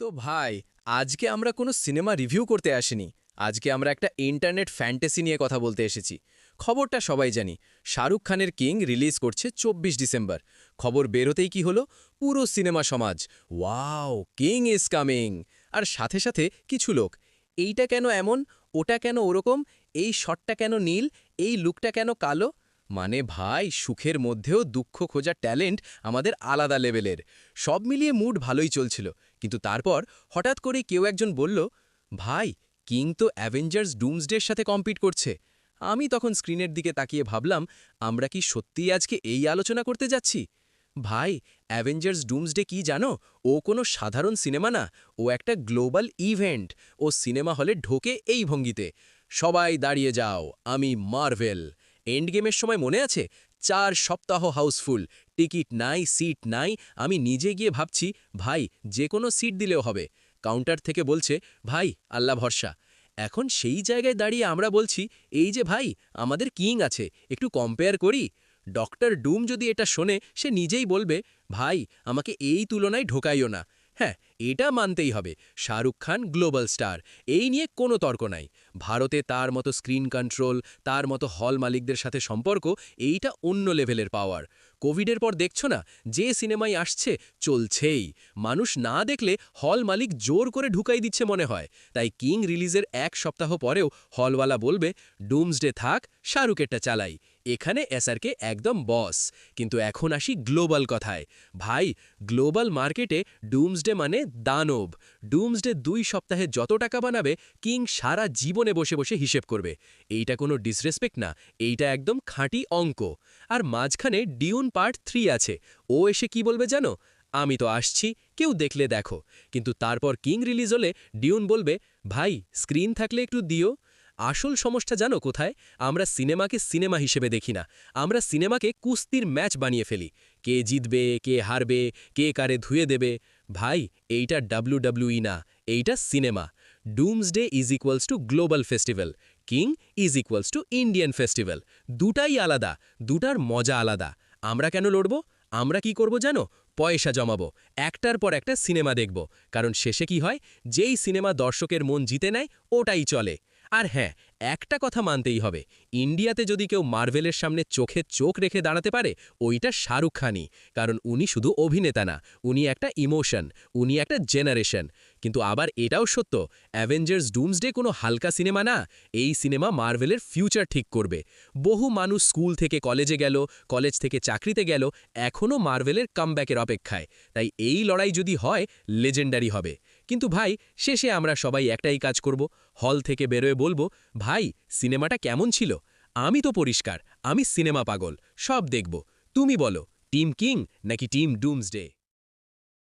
তো ভাই, আজকে আমরা কোনো সিনেমা রিভিউ করতে আসিনি। আজকে আমরা একটা ইন্টারনেট ফ্যান্টাসি নিয়ে কথা বলতে এসেছি। খবরটা সবাই জানি, শাহরুখ খানের কিং রিলিজ করছে ২৪ ডিসেম্বর। খবর বেরোতেই কি হলো, পুরো সিনেমা সমাজ ওয়াও, কিং ইজ কামিং। আর সাথে সাথে কিছু লোক, এইটা কেন এমন, ওটা কেন ওরকম, এই শটটা কেন নীল, এই লুকটা কেন কালো। মানে ভাই, সুখের মধ্যেও দুঃখ খোঁজার ট্যালেন্ট আমাদের আলাদা লেভেলের। সব মিলিয়ে মুড ভালোই চলছিল, কিন্তু তারপর হঠাৎ করে কেউ একজন বলল, ভাই, কিং তো অ্যাভেঞ্জার্স ডুমসডের সাথে কম্পিট করছে। আমি তখন স্ক্রিনের দিকে তাকিয়ে ভাবলাম, আমরা কি সত্যিই আজকে এই আলোচনা করতে যাচ্ছি? ভাই, অ্যাভেঞ্জার্স ডুমসডে কি জানো? ও কোনো সাধারণ সিনেমা না, ও একটা গ্লোবাল ইভেন্ট। ও সিনেমা হলে ঢোকে এই ভঙ্গিতে, সবাই দাঁড়িয়ে যাও, আমি মার্ভেল। এন্ড গেমের সময় মনে আছে, ৪ সপ্তাহ হাউসফুল, টিকিট নাই, সিট নাই। আমি নিজে গিয়ে ভাবছি, ভাই, যে কোনো সিট দিলেও হবে। কাউন্টার থেকে বলছে, ভাই, আল্লাহ ভরসা। এখন সেই জায়গায় দাঁড়িয়ে আমরা বলছি, এই যে ভাই, আমাদের কিং আছে, একটু কম্পেয়ার করি। ডক্টর ডুম যদি এটা শোনে, সে নিজেই বলবে, ভাই, আমাকে এই তুলনায় ঢোকাইও না। হ্যাঁ, এটা মানতেই হবে, শাহরুখ খান গ্লোবাল স্টার, এই নিয়ে কোনো তর্ক নাই। ভারতে তার মতো স্ক্রিন কন্ট্রোল, তার মতো হল মালিকদের সাথে সম্পর্ক, এইটা অন্য লেভেলের পাওয়ার। কোভিডের পর দেখছো না, যে সিনেমাই আসছে চলছেই। মানুষ না দেখলে হল মালিক জোর করে ঢুকাই দিচ্ছে মনে হয়। তাই কিং রিলিজের ১ সপ্তাহ পরেও হলওয়ালা বলবে, ডুমসডে থাক, শাহরুখেরটা চালাই। এখানে এসআরকে একদম বস। কিন্তু এখন আসি গ্লোবাল কথায়। ভাই, গ্লোবাল মার্কেটে ডুমসডে মানে দানব। ডুমসডে ২ সপ্তাহে যত টাকা বানাবে, কিং সারা জীবনে বসে বসে হিসেব করবে। এইটা কোনো ডিসরেসপেক্ট না, এইটা একদম খাঁটি অঙ্ক। আর মাঝখানে ডিউন পার্ট ৩ আছে। ও এসে কি বলবে জানো? আমি তো আসছি, কেউ দেখলে দেখো। কিন্তু তারপর কিং রিলিজ হলে ডিউন বলবে, ভাই, স্ক্রিন থাকলে একটু দিও। আসল সমস্যা জানো কোথায়? আমরা সিনেমাকে সিনেমা হিসেবে দেখি না, আমরা সিনেমাকে কুস্তির ম্যাচ বানিয়ে ফেলি। কে জিতবে, কে হারবে, কে কারে ধুয়ে দেবে। ভাই, এইটা ডাব্লিউডাব্লিউই না, এইটা cinema. Doomsday is equals to global festival, king is equals to Indian festival. দুটাই আলাদা, দুটার মজা আলাদা। আমরা কেন লড়ব? আমরা কি করব জানো? পয়সা জমাবো, একটার পর একটা সিনেমা দেখব। কারণ শেষে কি হয়, যেই সিনেমা দর্শকের মন জিতে নেয়, ওটাই চলে। আর হ্যাঁ, একটা কথা মানতেই হবে, ইন্ডিয়াতে যদি কেউ মার্ভেলের সামনে চোখে চোখ রেখে দাঁড়াতে পারে, ওইটা শাহরুখ খানই। কারণ উনি শুধু অভিনেতা না, উনি একটা ইমোশন, উনি একটা জেনারেশন। কিন্তু আবার এটাও সত্য, অ্যাভেঞ্জার্স ডুমসডে কোনো হালকা সিনেমা না। এই সিনেমা মার্ভেলের ফিউচার ঠিক করবে। বহু মানুষ স্কুল থেকে কলেজে গেল, কলেজ থেকে চাকরিতে গেল, এখনও মার্ভেলের কামব্যাকের অপেক্ষায়। তাই এই লড়াই যদি হয়, লেজেন্ডারি হবে। কিন্তু ভাই, শেষে আমরা সবাই একটাই কাজ করব, হল থেকে বেরোয় বলবো, ভাই, সিনেমাটা কেমন ছিল? আমি তো পরিষ্কার, আমি সিনেমা পাগল, সব দেখব। তুমি বলো, টিম কিং নাকি টিম ডুমসডে?